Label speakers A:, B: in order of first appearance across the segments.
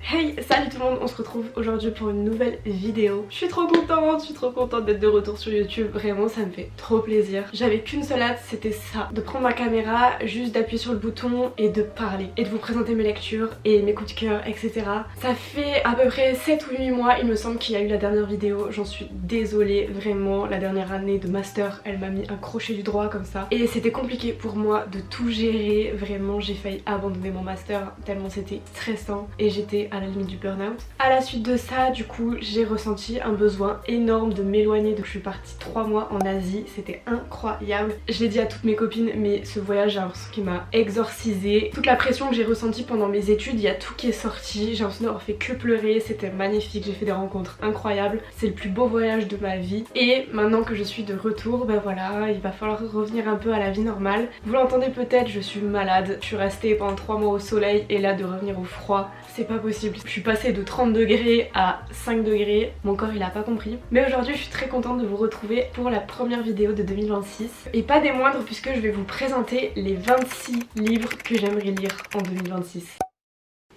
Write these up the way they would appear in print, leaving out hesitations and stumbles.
A: Hey, salut tout le monde, on se retrouve aujourd'hui pour une nouvelle vidéo. Je suis trop contente d'être de retour sur YouTube, vraiment ça me fait trop plaisir. J'avais qu'une seule hâte, c'était ça, de prendre ma caméra, juste d'appuyer sur le bouton et de parler. Et de vous présenter mes lectures et mes coups de cœur, etc. Ça fait à peu près 7 ou 8 mois, il me semble qu'il y a eu la dernière vidéo. J'en suis désolée, vraiment, la dernière année de master, elle m'a mis un crochet du droit comme ça. Et c'était compliqué pour moi de tout gérer, vraiment j'ai failli abandonner mon master tellement c'était stressant et j'étais à la limite du burn-out. À la suite de ça, du coup, j'ai ressenti un besoin énorme de m'éloigner. Donc je suis partie 3 mois en Asie, c'était incroyable. Je l'ai dit à toutes mes copines, mais ce voyage, j'ai l'impression qu'il m'a exorcisée. Toute la pression que j'ai ressentie pendant mes études, il y a tout qui est sorti. J'ai l'impression d'avoir fait que pleurer, c'était magnifique, j'ai fait des rencontres incroyables. C'est le plus beau voyage de ma vie. Et maintenant que je suis de retour, ben voilà, il va falloir revenir un peu à la vie normale. Vous l'entendez peut-être, je suis malade. Je suis restée pendant 3 mois au soleil et là de revenir au froid, c'est pas possible. Je suis passée de 30 degrés à 5 degrés, mon corps il a pas compris. Mais aujourd'hui je suis très contente de vous retrouver pour la première vidéo de 2026. Et pas des moindres puisque je vais vous présenter les 26 livres que j'aimerais lire en 2026.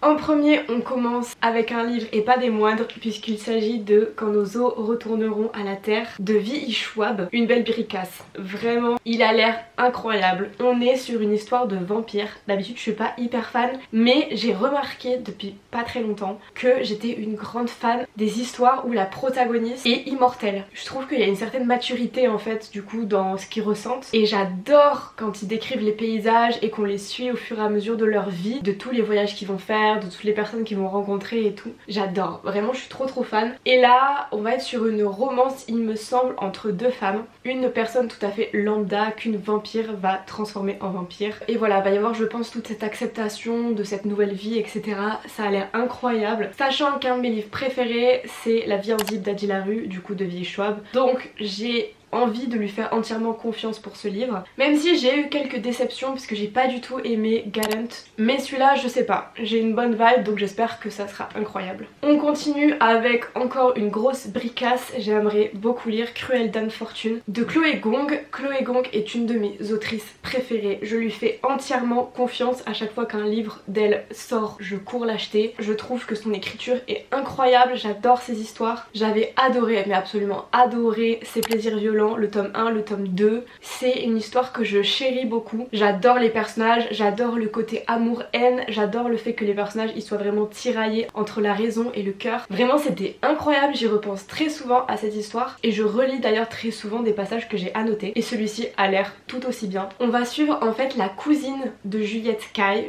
A: En premier, on commence avec un livre et pas des moindres puisqu'il s'agit de Quand nos os retourneront à la terre de V.E. Schwab, une belle bricasse. Vraiment, il a l'air incroyable. On est sur une histoire de vampire. D'habitude, je suis pas hyper fan, mais j'ai remarqué depuis pas très longtemps que j'étais une grande fan des histoires où la protagoniste est immortelle. Je trouve qu'il y a une certaine maturité en fait du coup dans ce qu'ils ressentent et j'adore quand ils décrivent les paysages et qu'on les suit au fur et à mesure de leur vie, de tous les voyages qu'ils vont faire, de toutes les personnes qu'ils vont rencontrer et tout. J'adore, vraiment je suis trop fan. Et là on va être sur une romance il me semble entre deux femmes. Une personne tout à fait lambda qu'une vampire va transformer en vampire. Et voilà, va y avoir je pense toute cette acceptation de cette nouvelle vie etc. Ça a l'air incroyable. Sachant qu'un de mes livres préférés c'est La vie invisible d'Adji Larue du coup de V.E. Schwab. Donc j'ai envie de lui faire entièrement confiance pour ce livre, même si j'ai eu quelques déceptions puisque j'ai pas du tout aimé Gallant, mais celui-là je sais pas, j'ai une bonne vibe donc j'espère que ça sera incroyable. On continue avec encore une grosse bricasse, j'aimerais beaucoup lire Cruel Dame Fortune de Chloé Gong. Chloé Gong est une de mes autrices préférées, je lui fais entièrement confiance. À chaque fois qu'un livre d'elle sort je cours l'acheter, je trouve que son écriture est incroyable, j'adore ses histoires, j'avais adoré mais absolument adoré Ses plaisirs violents, le tome 1, le tome 2. C'est une histoire que je chéris beaucoup. J'adore les personnages, j'adore le côté amour-haine, j'adore le fait que les personnages ils soient vraiment tiraillés entre la raison et le cœur. Vraiment c'était incroyable, j'y repense très souvent à cette histoire et je relis d'ailleurs très souvent des passages que j'ai annotés et celui-ci a l'air tout aussi bien. On va suivre en fait la cousine de Juliette Caille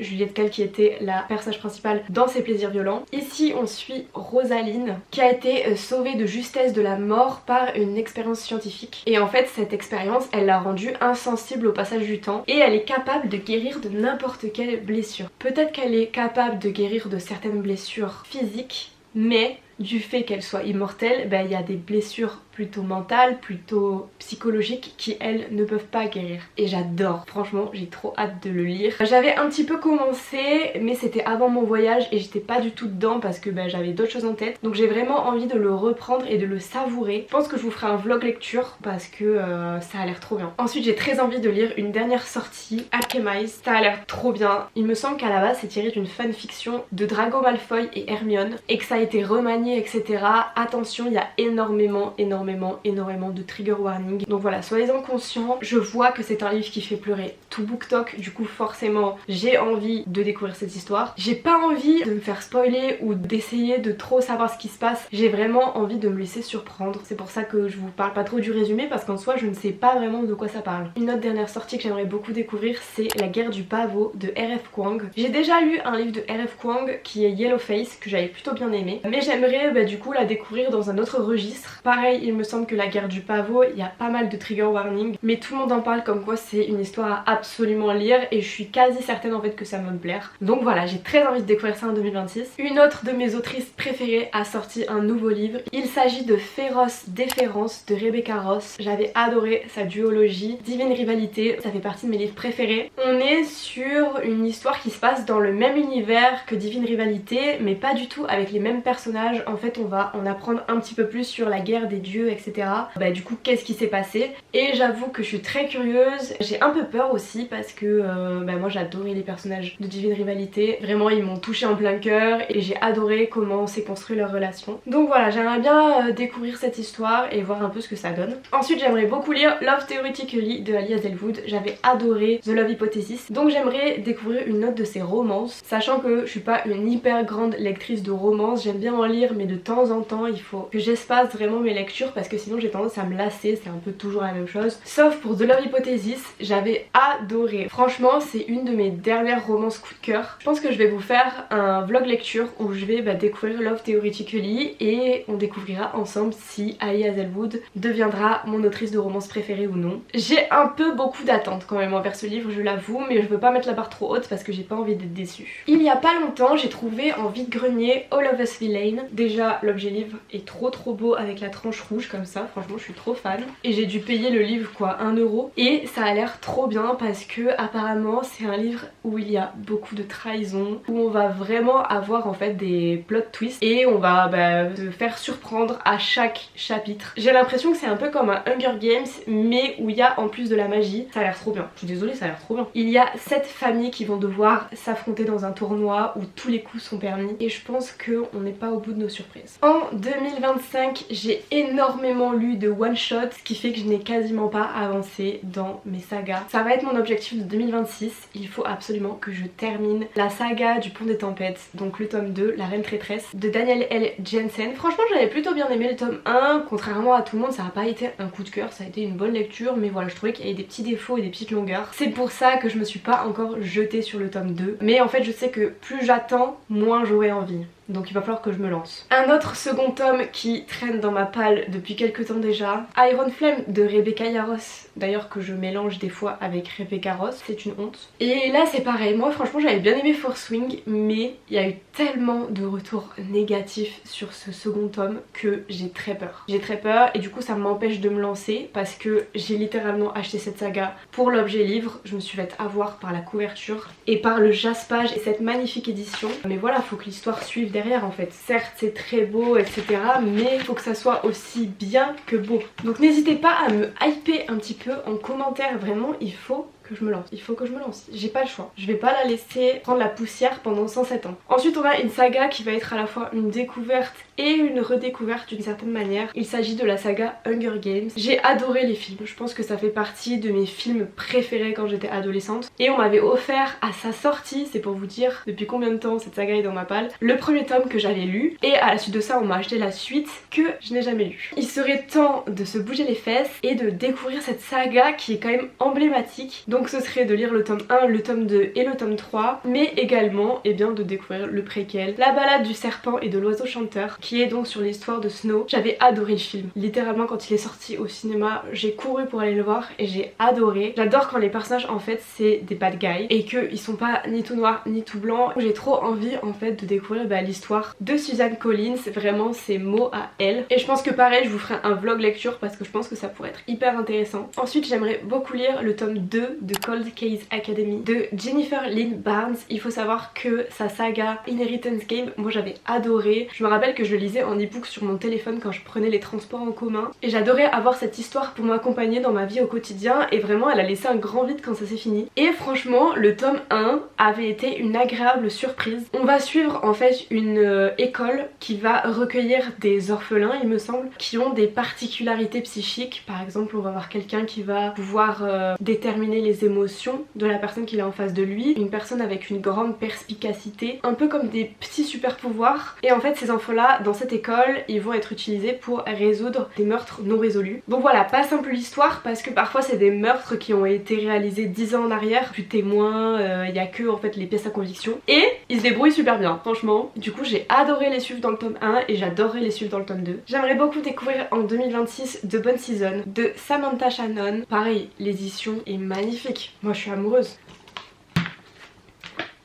A: qui était la personnage principale dans Ses plaisirs violents. Ici on suit Rosaline qui a été sauvée de justesse de la mort par une expérience scientifique. Et en fait cette expérience elle l'a rendue insensible au passage du temps et elle est capable de guérir de n'importe quelle blessure. Peut-être qu'elle est capable de guérir de certaines blessures physiques, mais du fait qu'elle soit immortelle, il y a des blessures plutôt mentales, plutôt psychologiques qui elles ne peuvent pas guérir. Et j'adore, franchement j'ai trop hâte de le lire. J'avais un petit peu commencé mais c'était avant mon voyage et j'étais pas du tout dedans parce que j'avais d'autres choses en tête. Donc j'ai vraiment envie de le reprendre et de le savourer. Je pense que je vous ferai un vlog lecture parce que ça a l'air trop bien. Ensuite j'ai très envie de lire une dernière sortie, Alchemize. Ça a l'air trop bien. Il me semble qu'à la base c'est tiré d'une fanfiction de Drago Malfoy et Hermione et que ça a été remanié etc. Attention, il y a énormément de trigger warning. Donc voilà, soyez-en conscients. Je vois que c'est un livre qui fait pleurer tout BookTok. Du coup forcément j'ai envie de découvrir cette histoire. J'ai pas envie de me faire spoiler ou d'essayer de trop savoir ce qui se passe. J'ai vraiment envie de me laisser surprendre. C'est pour ça que je vous parle pas trop du résumé parce qu'en soi je ne sais pas vraiment de quoi ça parle. Une autre dernière sortie que j'aimerais beaucoup découvrir c'est La guerre du pavot de R.F. Kuang. J'ai déjà lu un livre de R.F. Kuang qui est Yellowface que j'avais plutôt bien aimé. Mais j'aimerais du coup la découvrir dans un autre registre. Pareil, il me semble que La guerre du pavot, il y a pas mal de trigger warning, mais tout le monde en parle comme quoi c'est une histoire à absolument lire et je suis quasi certaine en fait que ça va me plaire. Donc voilà, j'ai très envie de découvrir ça en 2026. Une autre de mes autrices préférées a sorti un nouveau livre. Il s'agit de Féroce Déférence de Rebecca Ross. J'avais adoré sa duologie. Divine Rivalité, ça fait partie de mes livres préférés. On est sur une histoire qui se passe dans le même univers que Divine Rivalité, mais pas du tout avec les mêmes personnages. En fait on va en apprendre un petit peu plus sur la guerre des dieux 2, etc. Bah du coup qu'est-ce qui s'est passé, et j'avoue que je suis très curieuse. J'ai un peu peur aussi parce que moi j'ai adoré les personnages de Divine Rivalité, vraiment ils m'ont touché en plein cœur et j'ai adoré comment s'est construit leur relation. Donc voilà, j'aimerais bien découvrir cette histoire et voir un peu ce que ça donne. Ensuite j'aimerais beaucoup lire Love Theoretically de Ali Hazelwood, j'avais adoré The Love Hypothesis, donc j'aimerais découvrir une autre de ses romances, sachant que je suis pas une hyper grande lectrice de romances, j'aime bien en lire mais de temps en temps il faut que j'espace vraiment mes lectures parce que sinon j'ai tendance à me lasser, c'est un peu toujours la même chose. Sauf pour The Love Hypothesis, j'avais adoré. Franchement c'est une de mes dernières romances coup de cœur. Je pense que je vais vous faire un vlog lecture où je vais découvrir Love Theoretically et on découvrira ensemble si Ali Hazelwood deviendra mon autrice de romance préférée ou non. J'ai un peu beaucoup d'attentes quand même envers ce livre, je l'avoue, mais je veux pas mettre la barre trop haute parce que j'ai pas envie d'être déçue. Il y a pas longtemps j'ai trouvé en vide-grenier All of Us Villain. Déjà l'objet livre est trop beau avec la tranche rouge comme ça, franchement je suis trop fan. Et j'ai dû payer le livre quoi 1 euro et ça a l'air trop bien parce que apparemment c'est un livre où il y a beaucoup de trahison, où on va vraiment avoir en fait des plot twists et on va se faire surprendre à chaque chapitre. J'ai l'impression que c'est un peu comme un Hunger Games mais où il y a en plus de la magie. Ça a l'air trop bien, je suis désolée, ça a l'air trop bien. Il y a 7 familles qui vont devoir s'affronter dans un tournoi où tous les coups sont permis et je pense qu'on n'est pas au bout de nos surprises. En 2025 j'ai énormément lu de one shot, ce qui fait que je n'ai quasiment pas avancé dans mes sagas. Ça va être mon objectif de 2026, il faut absolument que je termine la saga du Pont des Tempêtes, donc le tome 2, La Reine Traîtresse de Daniel L. Jensen. Franchement j'avais plutôt bien aimé le tome 1, contrairement à tout le monde ça n'a pas été un coup de cœur, ça a été une bonne lecture mais voilà je trouvais qu'il y avait des petits défauts et des petites longueurs. C'est pour ça que je me suis pas encore jetée sur le tome 2, mais en fait je sais que plus j'attends moins j'aurai envie. Donc il va falloir que je me lance. Un autre second tome qui traîne dans ma palle depuis quelques temps déjà, Iron Flame de Rebecca Yarros, d'ailleurs que je mélange des fois avec Rebecca Ross, c'est une honte. Et là c'est pareil, moi franchement j'avais bien aimé Force Wing mais il y a eu tellement de retours négatifs sur ce second tome que j'ai très peur. J'ai très peur et du coup ça m'empêche de me lancer parce que j'ai littéralement acheté cette saga pour l'objet livre, je me suis fait avoir par la couverture et par le jaspage et cette magnifique édition. Mais voilà, faut que l'histoire suive derrière en fait. Certes c'est très beau etc mais il faut que ça soit aussi bien que beau. Donc n'hésitez pas à me hyper un petit peu en commentaire, vraiment il faut que je me lance, il faut que je me lance, j'ai pas le choix, je vais pas la laisser prendre la poussière pendant 107 ans. Ensuite on a une saga qui va être à la fois une découverte et une redécouverte d'une certaine manière. Il s'agit de la saga Hunger Games. J'ai adoré les films, je pense que ça fait partie de mes films préférés quand j'étais adolescente et on m'avait offert à sa sortie, c'est pour vous dire depuis combien de temps cette saga est dans ma palle, le premier tome que j'avais lu et à la suite de ça on m'a acheté la suite que je n'ai jamais lu. Il serait temps de se bouger les fesses et de découvrir cette saga qui est quand même emblématique. Donc ce serait de lire le tome 1, le tome 2 et le tome 3, mais également de découvrir le préquel, La balade du serpent et de l'oiseau chanteur, qui est donc sur l'histoire de Snow. J'avais adoré le film, littéralement quand il est sorti au cinéma, j'ai couru pour aller le voir et j'ai adoré. J'adore quand les personnages en fait c'est des bad guys et qu'ils sont pas ni tout noirs ni tout blancs. J'ai trop envie en fait de découvrir l'histoire de Suzanne Collins, vraiment ses mots à elle. Et je pense que pareil je vous ferai un vlog lecture parce que je pense que ça pourrait être hyper intéressant. Ensuite j'aimerais beaucoup lire le tome 2 de Cold Case Academy de Jennifer Lynn Barnes. Il faut savoir que sa saga Inheritance Game, moi j'avais adoré. Je me rappelle que je le lisais en e-book sur mon téléphone quand je prenais les transports en commun et j'adorais avoir cette histoire pour m'accompagner dans ma vie au quotidien et vraiment elle a laissé un grand vide quand ça s'est fini. Et franchement le tome 1 avait été une agréable surprise. On va suivre en fait une école qui va recueillir des orphelins il me semble, qui ont des particularités psychiques. Par exemple on va voir quelqu'un qui va pouvoir déterminer les émotions de la personne qu'il a en face de lui, une personne avec une grande perspicacité, un peu comme des petits super pouvoirs. Et en fait ces enfants là dans cette école ils vont être utilisés pour résoudre des meurtres non résolus. Donc voilà, pas simple l'histoire parce que parfois c'est des meurtres qui ont été réalisés 10 ans en arrière, plus témoins, il y a que en fait les pièces à conviction et ils se débrouillent super bien franchement. Du coup j'ai adoré les suivre dans le tome 1 et j'adorerais les suivre dans le tome 2. J'aimerais beaucoup découvrir en 2026 The Bonne Season de Samantha Shannon. Pareil, l'édition est magnifique, moi je suis amoureuse.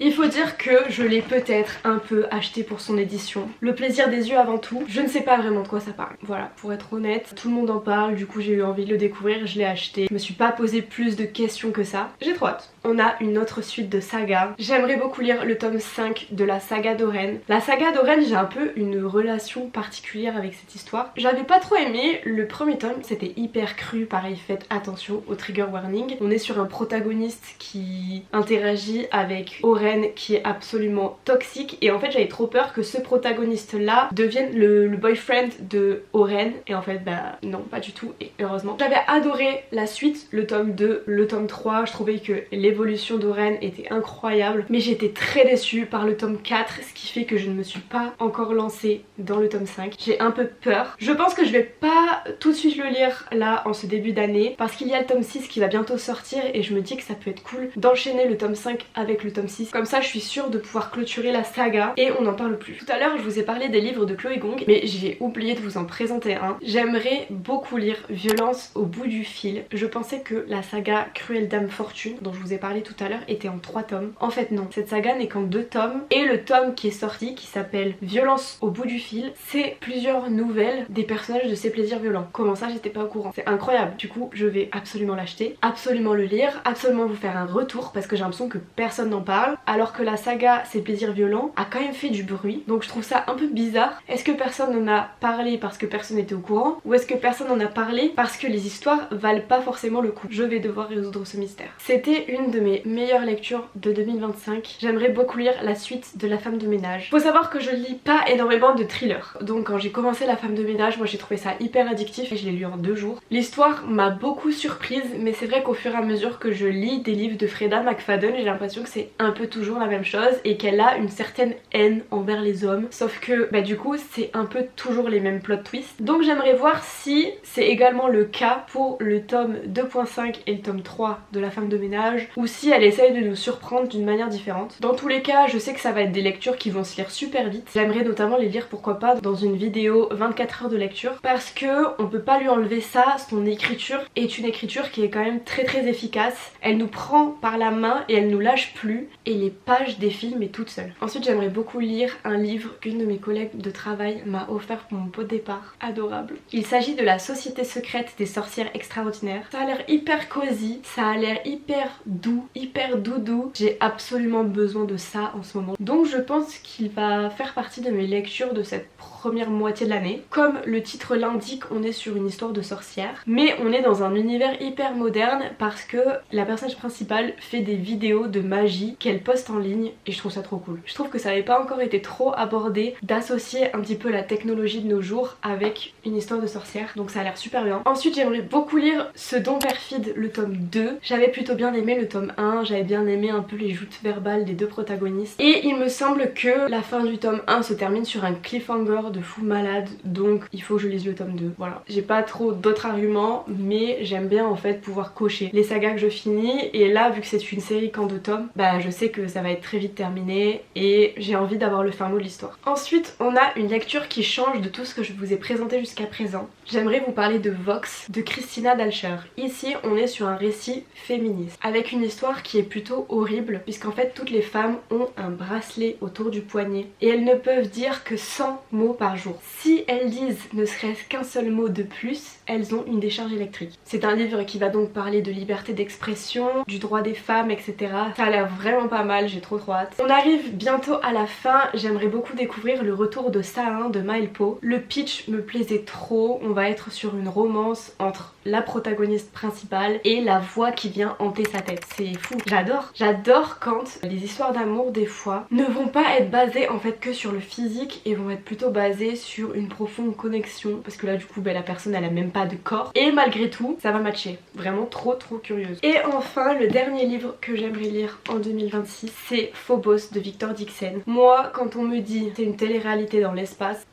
A: Il faut dire que je l'ai peut-être un peu acheté pour son édition. Le plaisir des yeux avant tout, je ne sais pas vraiment de quoi ça parle. Voilà, pour être honnête, tout le monde en parle, du coup j'ai eu envie de le découvrir, je l'ai acheté. Je me suis pas posé plus de questions que ça. J'ai trop hâte. On a une autre suite de saga. J'aimerais beaucoup lire le tome 5 de la saga d'Oren. La saga d'Oren, j'ai un peu une relation particulière avec cette histoire. J'avais pas trop aimé le premier tome, c'était hyper cru, pareil, faites attention au trigger warning. On est sur un protagoniste qui interagit avec Oren qui est absolument toxique et en fait j'avais trop peur que ce protagoniste là devienne le boyfriend de Oren et en fait bah non, pas du tout et heureusement. J'avais adoré la suite, le tome 2, le tome 3, je trouvais que l'évolution d'Oren était incroyable mais j'étais très déçue par le tome 4, ce qui fait que je ne me suis pas encore lancée dans le tome 5. J'ai un peu peur. Je pense que je vais pas tout de suite le lire là en ce début d'année parce qu'il y a le tome 6 qui va bientôt sortir et je me dis que ça peut être cool d'enchaîner le tome 5 avec le tome 6. Comme ça je suis sûre de pouvoir clôturer la saga et on n'en parle plus. Tout à l'heure je vous ai parlé des livres de Chloé Gong mais j'ai oublié de vous en présenter un. J'aimerais beaucoup lire Violence au bout du fil. Je pensais que la saga Cruelle Dame Fortune dont je vous ai parlé tout à l'heure était en 3 tomes. En fait non, cette saga n'est qu'en 2 tomes et le tome qui est sorti qui s'appelle Violence au bout du fil, c'est plusieurs nouvelles des personnages de Ses plaisirs violents. Comment ça j'étais pas au courant? C'est incroyable. Du coup je vais absolument l'acheter, absolument le lire, absolument vous faire un retour parce que j'ai l'impression que personne n'en parle alors que la saga Ses plaisirs violents a quand même fait du bruit donc je trouve ça un peu bizarre. Est-ce que personne n'en a parlé parce que personne n'était au courant ou est-ce que personne n'en a parlé parce que les histoires valent pas forcément le coup? Je vais devoir résoudre ce mystère. C'était une de mes meilleures lectures de 2025. J'aimerais beaucoup lire la suite de La femme de ménage. Faut savoir que je lis pas énormément de thrillers donc quand j'ai commencé La femme de ménage moi j'ai trouvé ça hyper addictif et je l'ai lu en 2 jours. L'histoire m'a beaucoup surprise mais c'est vrai qu'au fur et à mesure que je lis des livres de Freda McFadden j'ai l'impression que c'est un peu toujours la même chose et qu'elle a une certaine haine envers les hommes sauf que bah du coup c'est un peu toujours les mêmes plot twists. Donc j'aimerais voir si c'est également le cas pour le tome 2.5 et le tome 3 de La femme de ménage ou si elle essaye de nous surprendre d'une manière différente. Dans tous les cas je sais que ça va être des lectures qui vont se lire super vite. J'aimerais notamment les lire pourquoi pas dans une vidéo 24 heures de lecture parce que on peut pas lui enlever ça, son écriture est une écriture qui est quand même très efficace. Elle nous prend par la main et elle nous lâche plus et les pages défilent mais toutes seules. Ensuite j'aimerais beaucoup lire un livre qu'une de mes collègues de travail m'a offert pour mon pot de départ, adorable. Il s'agit de La société secrète des sorcières extraordinaires. Ça a l'air hyper cosy, ça a l'air hyper doux, hyper doudou. J'ai absolument besoin de ça en ce moment. Donc je pense qu'il va faire partie de mes lectures de cette première moitié de l'année. Comme le titre l'indique, on est sur une histoire de sorcière, mais on est dans un univers hyper moderne parce que la personnage principale fait des vidéos de magie qu'elle poste en ligne et je trouve ça trop cool. Je trouve que ça n'avait pas encore été trop abordé d'associer un petit peu la technologie de nos jours avec une histoire de sorcière, donc ça a l'air super bien. Ensuite j'aimerais beaucoup lire Ce don perfide, le tome 2. J'avais plutôt bien aimé le tome 1, j'avais bien aimé un peu les joutes verbales des 2 protagonistes et il me semble que la fin du tome 1 se termine sur un cliffhanger de fou malade donc il faut que je lise le tome 2. Voilà, j'ai pas trop d'autres arguments mais j'aime bien en fait pouvoir cocher les sagas que je finis et là vu que c'est une série qu'en 2 tomes, bah je sais que ça va être très vite terminé et j'ai envie d'avoir le fin mot de l'histoire. Ensuite on a une lecture qui change de tout ce que je vous ai présenté jusqu'à présent. J'aimerais vous parler de Vox de Christina Dalcher. Ici on est sur un récit féministe avec une histoire qui est plutôt horrible puisqu'en fait toutes les femmes ont un bracelet autour du poignet et elles ne peuvent dire que 100 mots par jour. Si elles disent ne serait-ce qu'un seul mot de plus, elles ont une décharge électrique. C'est un livre qui va donc parler de liberté d'expression, du droit des femmes, etc. Ça a l'air vraiment pas mal, j'ai trop hâte. On arrive bientôt à la fin, j'aimerais beaucoup découvrir le retour de Sahin de Maël Po. Le pitch me plaisait trop, on va être sur une romance entre la protagoniste principale et la voix qui vient hanter sa tête. C'est fou, j'adore quand les histoires d'amour des fois ne vont pas être basées en fait que sur le physique et vont être plutôt basées sur une profonde connexion parce que là du coup la personne elle a même pas de corps et malgré tout ça va matcher. Vraiment trop curieuse. Et enfin le dernier livre que j'aimerais lire en 2026 c'est Phobos de Victor Dixon. Moi quand on me dit c'est une télé-réalité dans l'espace,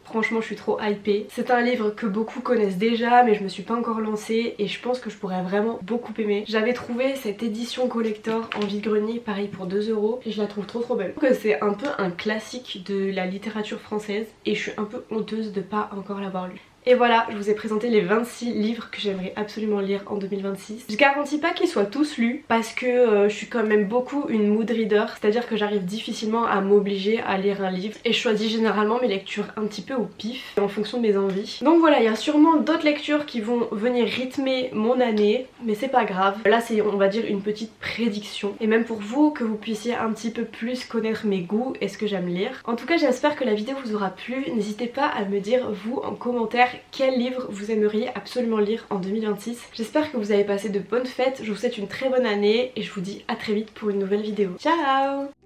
A: franchement je suis trop hypée. C'est un livre que beaucoup connaissent déjà mais je me suis pas encore lancée et je pense que je pourrais vraiment beaucoup aimer. J'avais trouvé cette édition collector en vide-grenier pareil pour 2 € et je la trouve trop belle. Je trouve que c'est un peu un classique de la littérature française et je suis un peu honteuse de pas encore l'avoir lu. Et voilà, je vous ai présenté les 26 livres que j'aimerais absolument lire en 2026. Je garantis pas qu'ils soient tous lus parce que je suis quand même beaucoup une mood reader, c'est-à-dire que j'arrive difficilement à m'obliger à lire un livre et je choisis généralement mes lectures un petit peu au pif en fonction de mes envies. Donc voilà, il y a sûrement d'autres lectures qui vont venir rythmer mon année, mais c'est pas grave. Là c'est, on va dire, une petite prédiction et même pour vous, que vous puissiez un petit peu plus connaître mes goûts et ce que j'aime lire. En tout cas, j'espère que la vidéo vous aura plu. N'hésitez pas à me dire vous en commentaire quel livre vous aimeriez absolument lire en 2026. J'espère que vous avez passé de bonnes fêtes, je vous souhaite une très bonne année et je vous dis à très vite pour une nouvelle vidéo. Ciao!